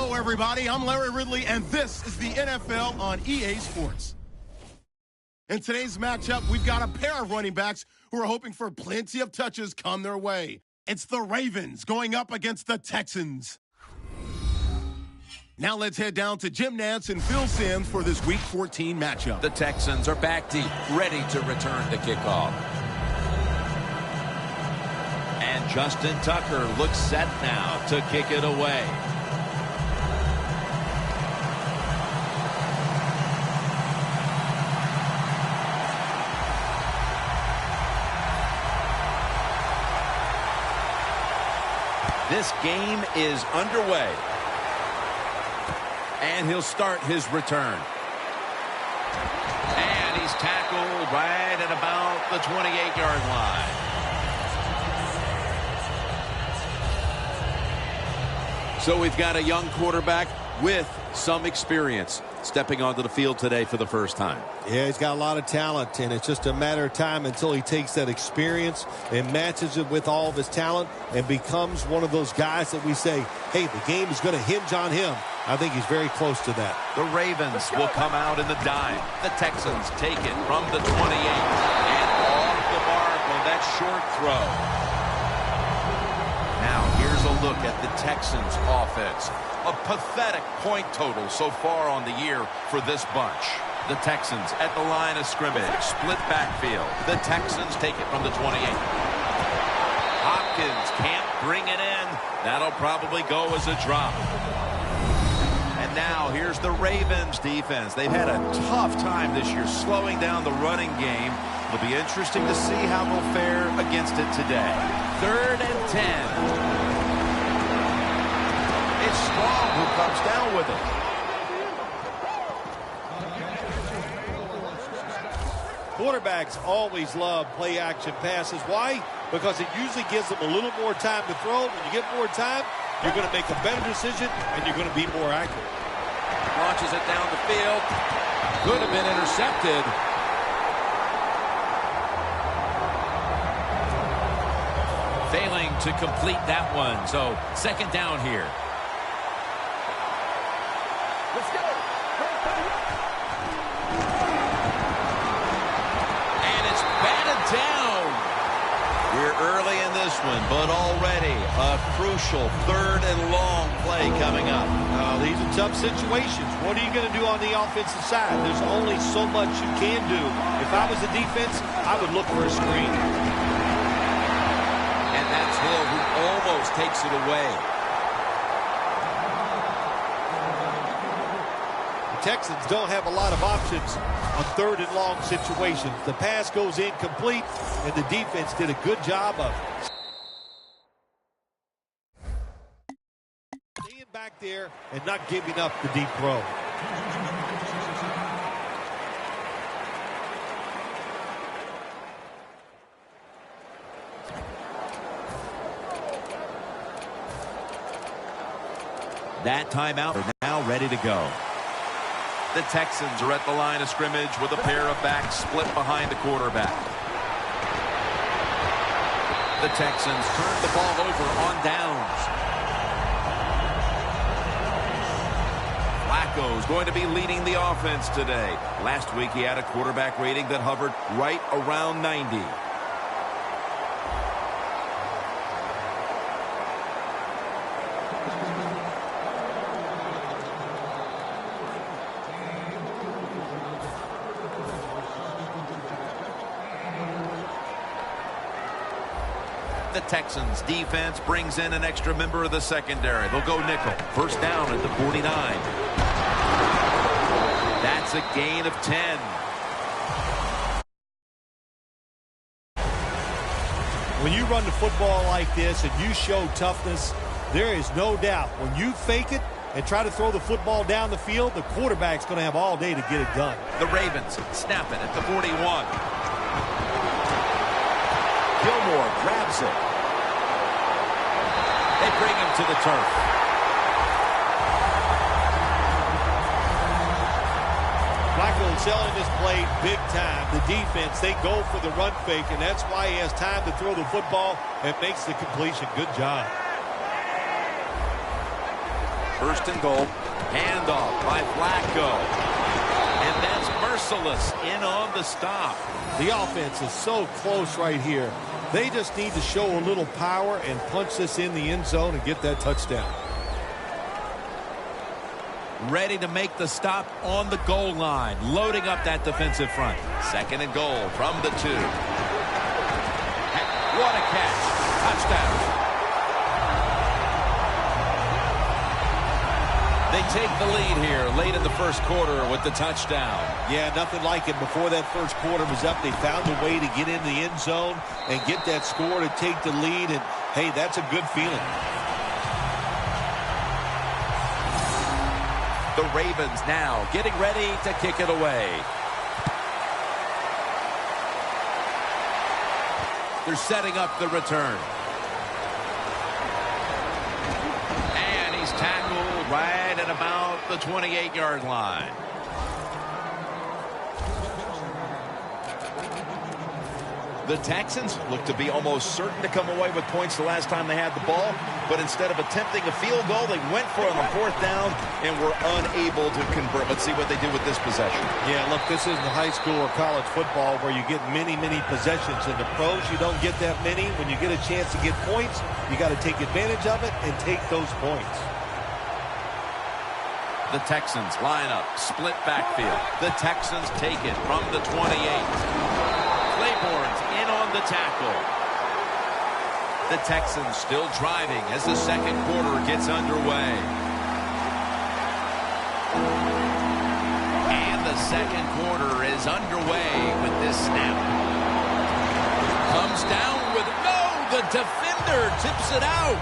Hello, everybody. I'm Larry Ridley, and this is the NFL on EA Sports. In today's matchup, we've got a pair of running backs who are hoping for plenty of touches come their way. It's the Ravens going up against the Texans. Now let's head down to Jim Nantz and Phil Simms for this Week 14 matchup. The Texans are back deep, ready to return to kickoff. And Justin Tucker looks set now to kick it away. This game is underway. And he'll start his return. And he's tackled right at about the 28-yard line. So we've got a young quarterback with some experience stepping onto the field today for the first time. Yeah, he's got a lot of talent, and it's just a matter of time until he takes that experience and matches it with all of his talent and becomes one of those guys that we say, hey, the game is going to hinge on him. I think he's very close to that. The Ravens will come out in the dime. The Texans take it from the 28 and off the mark on that short throw. Now here's a look at the Texans offense. A pathetic point total so far on the year for this bunch. The Texans at the line of scrimmage. Split backfield. The Texans take it from the 28. Hopkins can't bring it in. That'll probably go as a drop. And now here's the Ravens defense. They've had a tough time this year slowing down the running game. It'll be interesting to see how they'll fare against it today. 3rd and 10. It's Strong who comes down with it. Quarterbacks always love play-action passes. Why? Because it usually gives them a little more time to throw. When you get more time, you're going to make a better decision, and you're going to be more accurate. Launches it down the field. Could have been intercepted. Failing to complete that one. So 2nd down here. Let's go. And it's batted down. We're early in this one, but already a crucial 3rd and long play coming up. These are tough situations. What are you going to do on the offensive side? There's only so much you can do. If I was the defense, I would look for a screen. And that's Hill who almost takes it away. The Texans don't have a lot of options on 3rd and long situations. The pass goes incomplete, and the defense did a good job of staying back there and not giving up the deep throw. That timeout are now ready to go. The Texans are at the line of scrimmage with a pair of backs split behind the quarterback. The Texans turn the ball over on downs. Flacco's going to be leading the offense today. Last week he had a quarterback rating that hovered right around 90. The Texans defense brings in an extra member of the secondary. They'll go nickel. 1st down at the 49. That's a gain of 10. When you run the football like this and you show toughness, there is no doubt when you fake it and try to throw the football down the field, the quarterback's going to have all day to get it done. The Ravens snap it at the 41. Gilmore grabs it. They bring him to the turf. Flacco selling this play big time. The defense, they go for the run fake, and that's why he has time to throw the football and makes the completion. Good job. First and goal. Handoff by Flacco. And that's merciless in on the stop. The offense is so close right here. They just need to show a little power and punch this in the end zone and get that touchdown. Ready to make the stop on the goal line. Loading up that defensive front. Second and goal from the 2. What a catch. Touchdown. They take the lead here late in the first quarter with the touchdown. Yeah, nothing like it. Before that first quarter was up, they found a way to get in the end zone and get that score to take the lead. And, hey, that's a good feeling. The Ravens now getting ready to kick it away. They're setting up the return. And he's tackled right at about the 28-yard line. The Texans look to be almost certain to come away with points the last time they had the ball, but instead of attempting a field goal, they went for it on fourth down and were unable to convert. Let's see what they do with this possession. Yeah, look, this isn't high school or college football where you get many possessions. In the pros, you don't get that many. When you get a chance to get points, you got to take advantage of it and take those points. The Texans line up, split backfield. The Texans take it from the 28. Claiborne's in on the tackle. The Texans still driving as the second quarter gets underway. And the second quarter is underway with this snap. Comes down with the defender tips it out.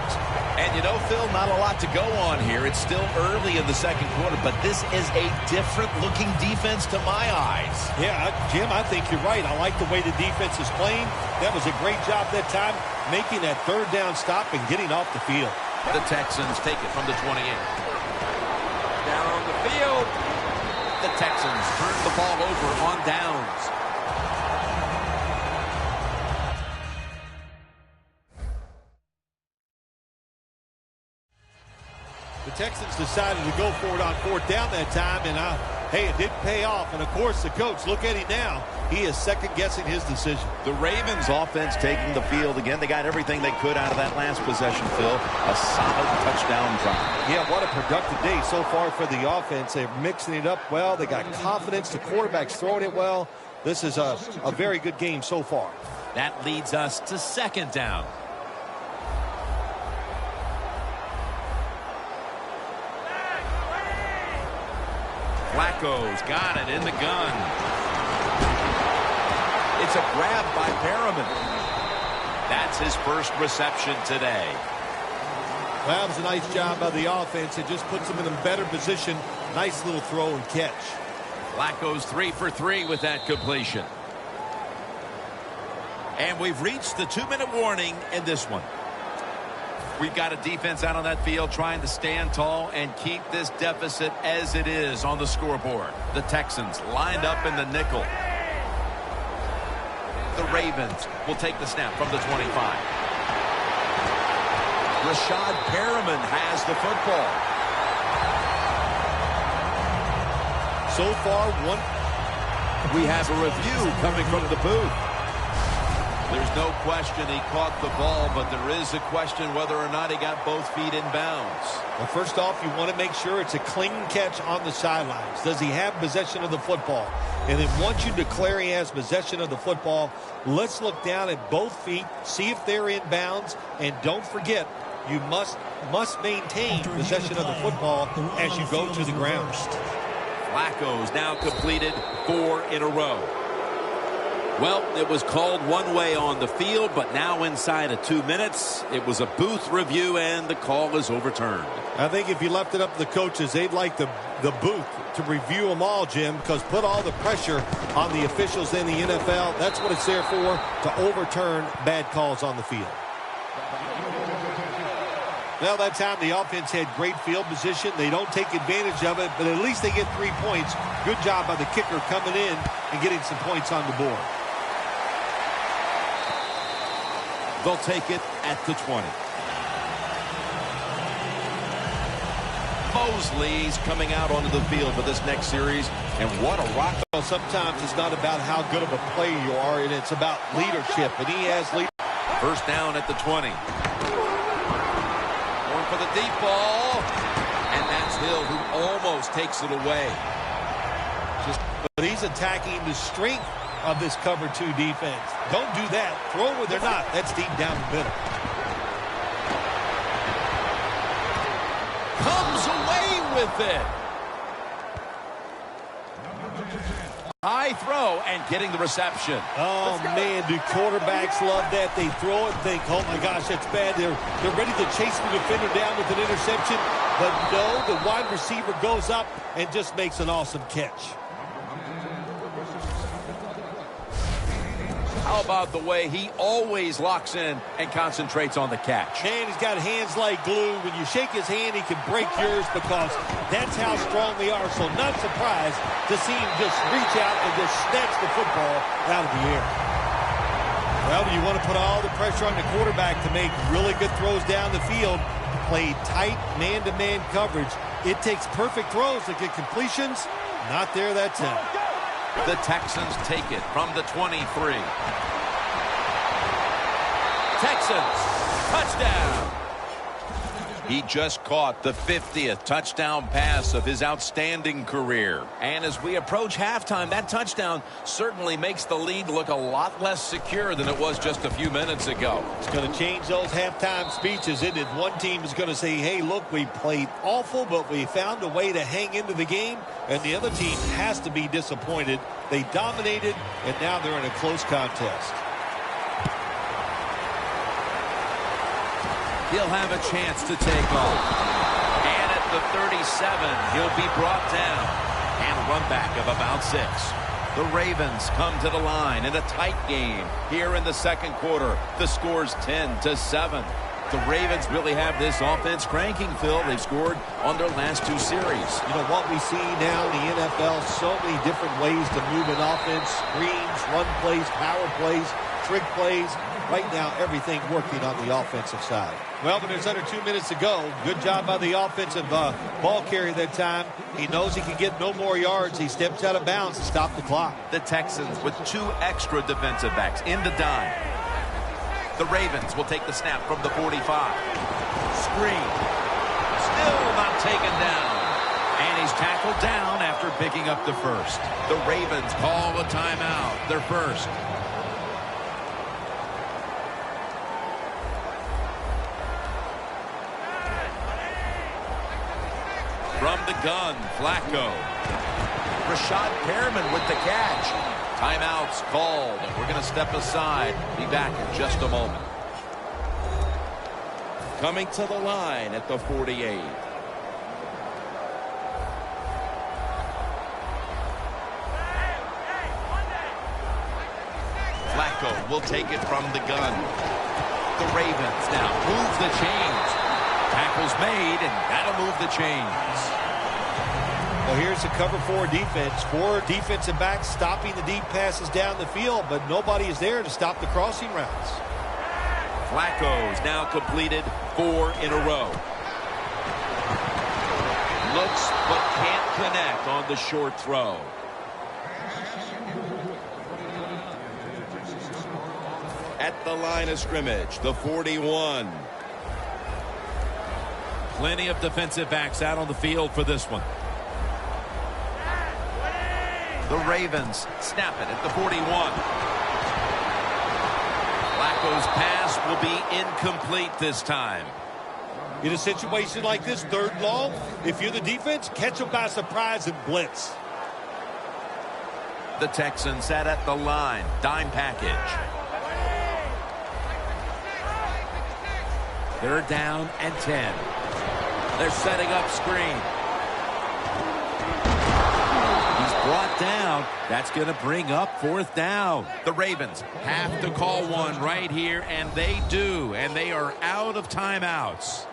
And you know, Phil, not a lot to go on here. It's still early in the second quarter, but this is a different-looking defense to my eyes. Yeah, Jim, I think you're right. I like the way the defense is playing. That was a great job that time, making that third down stop and getting off the field. The Texans take it from the 28. Down on the field. The Texans turn the ball over on downs. The Texans decided to go for it on fourth down that time, and hey, it did pay off. And, of course, the coach, look at him now. He is second-guessing his decision. The Ravens offense taking the field again. They got everything they could out of that last possession, Phil. A solid touchdown drive. Yeah, what a productive day so far for the offense. They're mixing it up well. They got confidence. The quarterback's throwing it well. This is a very good game so far. That leads us to second down. Flacco's got it in the gun. It's a grab by Perriman. That's his first reception today. Well, that was a nice job by the offense. It just puts them in a better position. Nice little throw and catch. Flacco's 3 for 3 with that completion. And we've reached the 2-minute warning in this one. We've got a defense out on that field trying to stand tall and keep this deficit as it is on the scoreboard. The Texans lined up in the nickel. The Ravens will take the snap from the 25. Rashad Perriman has the football. So far, we have a review coming from the booth. There's no question he caught the ball, but there is a question whether or not he got both feet in bounds. Well, first off, you want to make sure it's a clean catch on the sidelines. Does he have possession of the football? And then once you declare he has possession of the football, let's look down at both feet, see if they're in bounds, and don't forget, you must maintain possession of the football as you go to the ground. Flacco's now completed 4 in a row. Well, it was called one way on the field, but now inside of 2 minutes, it was a booth review, and the call is overturned. I think if you left it up to the coaches, they'd like the booth to review them all, Jim, because put all the pressure on the officials in the NFL. That's what it's there for, to overturn bad calls on the field. Well, that time the offense had great field position. They don't take advantage of it, but at least they get 3 points. Good job by the kicker coming in and getting some points on the board. They'll take it at the 20. Mosley's coming out onto the field for this next series, and what a rock. Well, sometimes it's not about how good of a player you are, and it's about leadership, and he has leadership. First down at the 20. Going for the deep ball, and that's Hill who almost takes it away. But he's attacking the strength of this cover 2 defense. Don't do that. Throw where they're not. That's deep down the middle. Comes away with it. High throw and getting the reception. Oh, man, do quarterbacks love that? They throw it and think, oh, my gosh, that's bad. They're ready to chase the defender down with an interception. But no, the wide receiver goes up and just makes an awesome catch. How about the way he always locks in and concentrates on the catch? Man, he's got hands like glue. When you shake his hand, he can break yours because that's how strong they are. So not surprised to see him just reach out and just snatch the football out of the air. Well, you want to put all the pressure on the quarterback to make really good throws down the field, play tight man-to-man coverage. It takes perfect throws to get completions. Not there that time. The Texans take it from the 23. Texans, touchdown. He just caught the 50th touchdown pass of his outstanding career. And as we approach halftime, that touchdown certainly makes the lead look a lot less secure than it was just a few minutes ago. It's going to change those halftime speeches, isn't it? One team is going to say, hey, look, we played awful, but we found a way to hang into the game. And the other team has to be disappointed. They dominated, and now they're in a close contest. He'll have a chance to take off. And at the 37, he'll be brought down. And a run back of about 6. The Ravens come to the line in a tight game here in the second quarter. The score's 10-7. The Ravens really have this offense cranking, Phil. They've scored on their last 2 series. You know, what we see now in the NFL, so many different ways to move an offense. Screens, run plays, power plays, trick plays. Right now, everything working on the offensive side. Well, but there's under 2 minutes to go. Good job by the offensive ball carrier that time. He knows he can get no more yards. He steps out of bounds to stop the clock. The Texans with 2 extra defensive backs in the dime. The Ravens will take the snap from the 45. Screen. Still not taken down. And he's tackled down after picking up the first. The Ravens call a timeout. Their first. From the gun, Flacco. Rashad Perriman with the catch. Timeouts called, and we're going to step aside. Be back in just a moment. Coming to the line at the 48. Flacco will take it from the gun. The Ravens now move the chains. Tackles made, and that'll move the chains. Well, here's the cover 4 defense. 4 defensive backs stopping the deep passes down the field, but nobody is there to stop the crossing routes. Flacco's now completed 4 in a row. Looks but can't connect on the short throw. At the line of scrimmage, the 41. Plenty of defensive backs out on the field for this one. The Ravens snap it at the 41. Flacco's pass will be incomplete this time. In a situation like this, 3rd and long, if you're the defense, catch them by surprise and blitz. The Texans set at the line. Dime package. 3rd down and 10. They're setting up screen. He's brought down. That's going to bring up 4th down. The Ravens have to call one right here, and they do. And they are out of timeouts.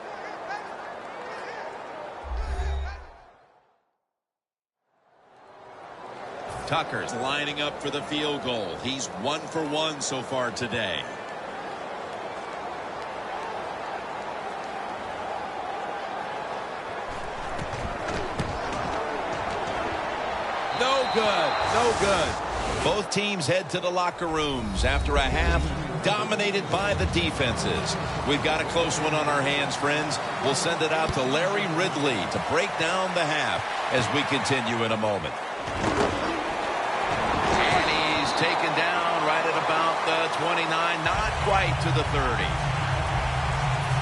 Tucker's lining up for the field goal. He's 1 for 1 so far today. good. No good. Both teams head to the locker rooms after a half dominated by the defenses. We've got a close one on our hands, friends. We'll send it out to Larry Ridley to break down the half as we continue in a moment. And he's taken down right at about the 29, not quite to the 30.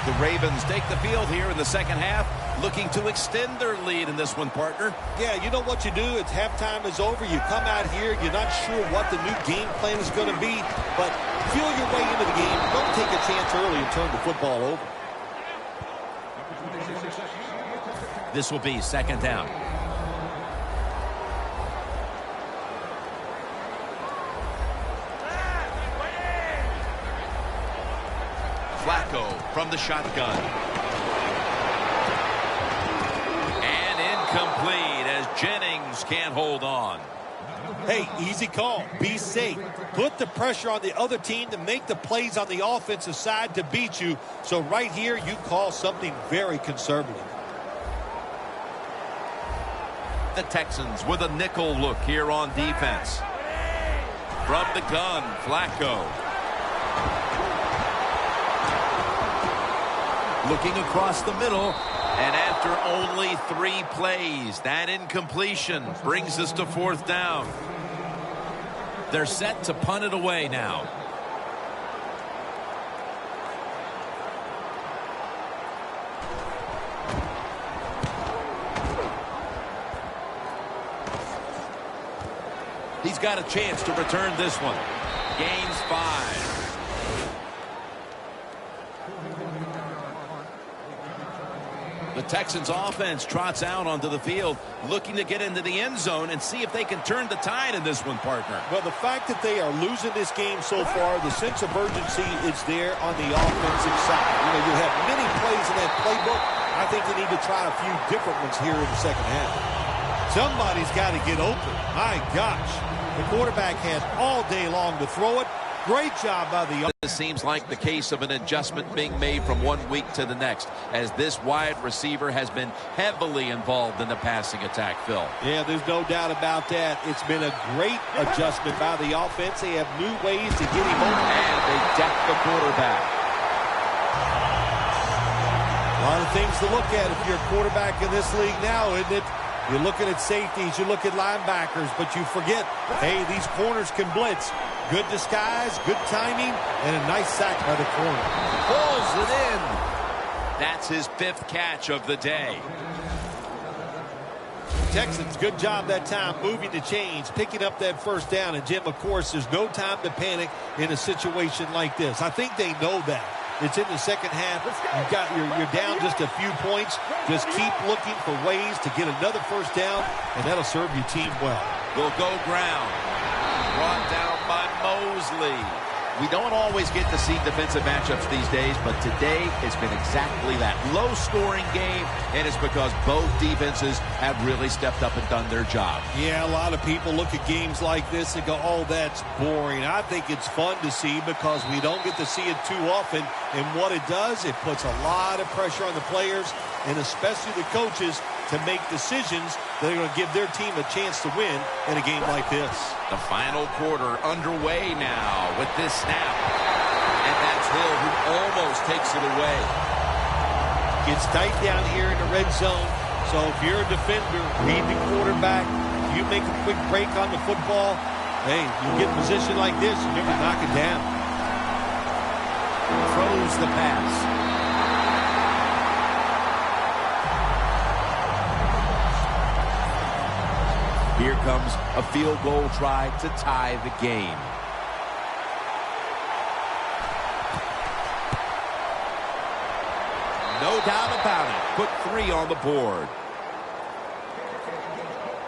The Ravens take the field here in the second half, looking to extend their lead in this one, partner. Yeah, you know what you do? It's halftime is over. You come out here, you're not sure what the new game plan is going to be, but feel your way into the game. Don't take a chance early and turn the football over. This will be second down. Flacco from the shotgun. And incomplete as Jennings can't hold on. Hey, easy call. Be safe. Put the pressure on the other team to make the plays on the offensive side to beat you. So right here, you call something very conservative. The Texans with a nickel look here on defense. From the gun, Flacco. Looking across the middle, and after only 3 plays, that incompletion brings us to fourth down. They're set to punt it away now. He's got a chance to return this one. Gains 5. The Texans offense trots out onto the field, looking to get into the end zone and see if they can turn the tide in this one, partner. Well, the fact that they are losing this game so far, the sense of urgency is there on the offensive side. You know, you have many plays in that playbook. I think they need to try a few different ones here in the second half. Somebody's got to get open. My gosh. The quarterback had all day long to throw it. Great job by the... This seems like the case of an adjustment being made from one week to the next, as this wide receiver has been heavily involved in the passing attack, Phil. Yeah, there's no doubt about that. It's been a great adjustment by the offense. They have new ways to get him open. And they deck the quarterback. A lot of things to look at if you're a quarterback in this league now, isn't it? You're looking at safeties, you look at linebackers, but you forget, hey, these corners can blitz. Good disguise, good timing, and a nice sack by the corner. Pulls it in. That's his 5th catch of the day. Texans, good job that time, moving the chains, picking up that first down. And, Jim, of course, there's no time to panic in a situation like this. I think they know that. It's in the second half. You're down just a few points. Just keep looking for ways to get another first down, and that'll serve your team well. Will go ground. Brought down by Mosley. We don't always get to see defensive matchups these days, but today it's been exactly that. Low-scoring game, and it's because both defenses have really stepped up and done their job. Yeah, a lot of people look at games like this and go, oh, that's boring. I think it's fun to see because we don't get to see it too often, and what it does, it puts a lot of pressure on the players and especially the coaches to make decisions that are going to give their team a chance to win in a game like this. The final quarter underway now with this snap. And that's Hill who almost takes it away. Gets tight down here in the red zone. So if you're a defender, read the quarterback. You make a quick break on the football. Hey, you get in a position like this, you can knock it down. Throws the pass. Here comes a field goal try to tie the game. No doubt about it. Put 3 on the board.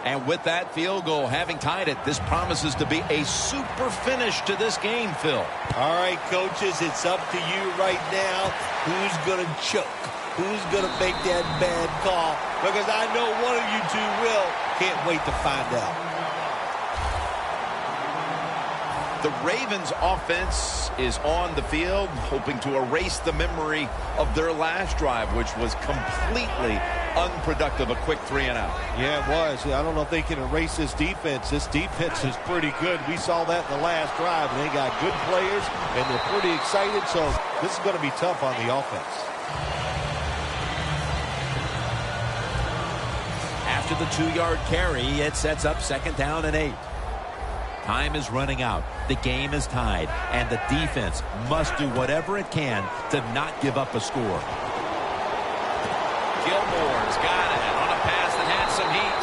And with that field goal having tied it, this promises to be a super finish to this game, Phil. All right, coaches, it's up to you right now. Who's going to choke? Who's going to make that bad call? Because I know one of you two will. Can't wait to find out. The Ravens offense is on the field, hoping to erase the memory of their last drive, which was completely unproductive, a quick 3-and-out. Yeah, it was. I don't know if they can erase this defense. This defense is pretty good. We saw that in the last drive. They got good players, and they're pretty excited, so this is going to be tough on the offense. After the 2-yard carry, it sets up 2nd down and 8. Time is running out. The game is tied, and the defense must do whatever it can to not give up a score. Gilmore's got it on a pass that had some heat.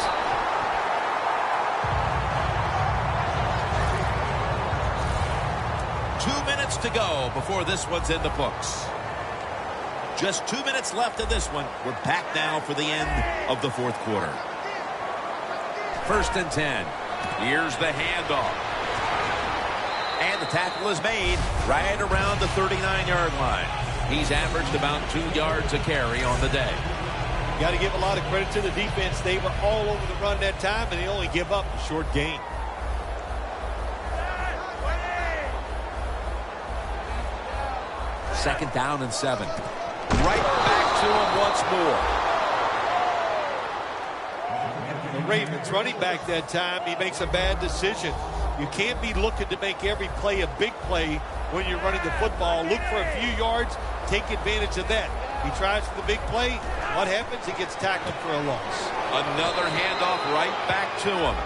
2 minutes to go before this one's in the books. Just 2 minutes left of this one. We're back now for the end of the 4th quarter. 1st and 10. Here's the handoff. And the tackle is made right around the 39-yard line. He's averaged about 2 yards a carry on the day. Got to give a lot of credit to the defense. They were all over the run that time, and they only give up a short gain. Second down and 7. Right back to him once more. The Ravens running back that time, he makes a bad decision. You can't be looking to make every play a big play when you're running the football. Look for a few yards, take advantage of that. He tries for the big play. What happens? He gets tackled for a loss. Another handoff right back to him.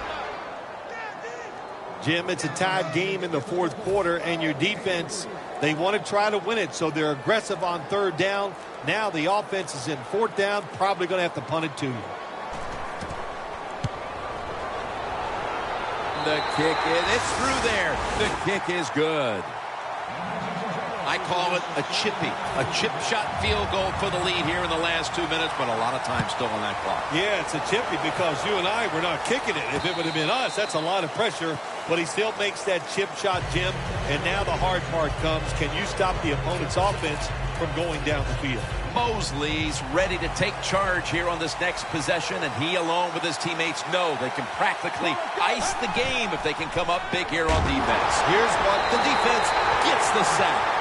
Jim, it's a tied game in the 4th quarter, and your defense, they want to try to win it, so they're aggressive on 3rd down. Now the offense is in 4th down, probably going to have to punt it to you. The kick is, it's through there. The kick is good. I call it a chippy, a chip shot field goal for the lead here in the last 2 minutes, but a lot of time still on that clock. Yeah, it's a chippy because you and I were not kicking it. If it would have been us, that's a lot of pressure, but he still makes that chip shot, Jim, and now the hard part comes. Can you stop the opponent's offense from going down the field? Mosley's ready to take charge here on this next possession, and he along with his teammates know they can practically ice the game if they can come up big here on defense. Here's what the defense gets the sack.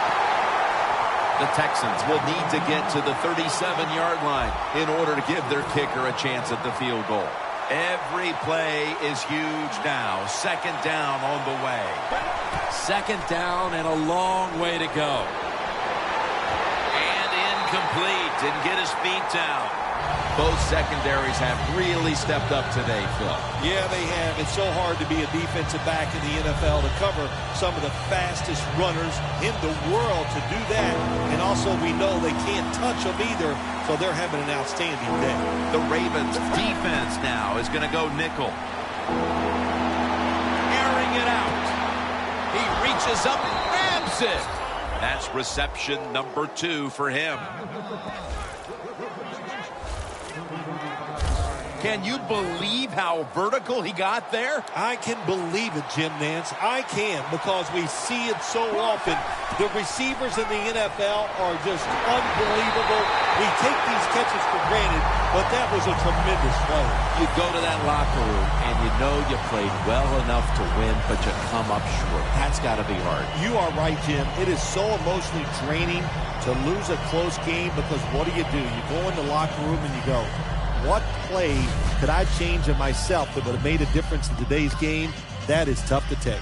The Texans will need to get to the 37-yard line in order to give their kicker a chance at the field goal. Every play is huge now. 2nd down on the way. 2nd down and a long way to go. Complete, didn't get his feet down. Both secondaries have really stepped up today, Phil. Yeah, they have. It's so hard to be a defensive back in the NFL to cover some of the fastest runners in the world to do that. And also we know they can't touch them either, so they're having an outstanding day. The Ravens defense now is going to go nickel. Airing it out. He reaches up and grabs it. That's reception number 2 for him. Can you believe how vertical he got there? I can believe it, Jim Nance. I can, because we see it so often. The receivers in the NFL are just unbelievable. We take these catches for granted, but that was a tremendous play. You go to that locker room, and you know you played well enough to win, but you come up short. That's got to be hard. You are right, Jim. It is so emotionally draining to lose a close game, because what do? You go in the locker room and you go, what play could I change in myself that would have made a difference in today's game? That is tough to take.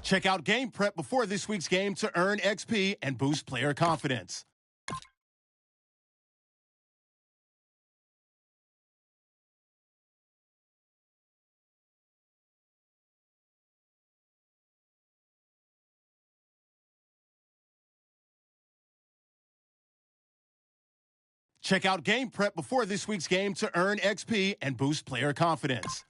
Check out Game Prep before this week's game to earn XP and boost player confidence. Check out Game Prep before this week's game to earn XP and boost player confidence.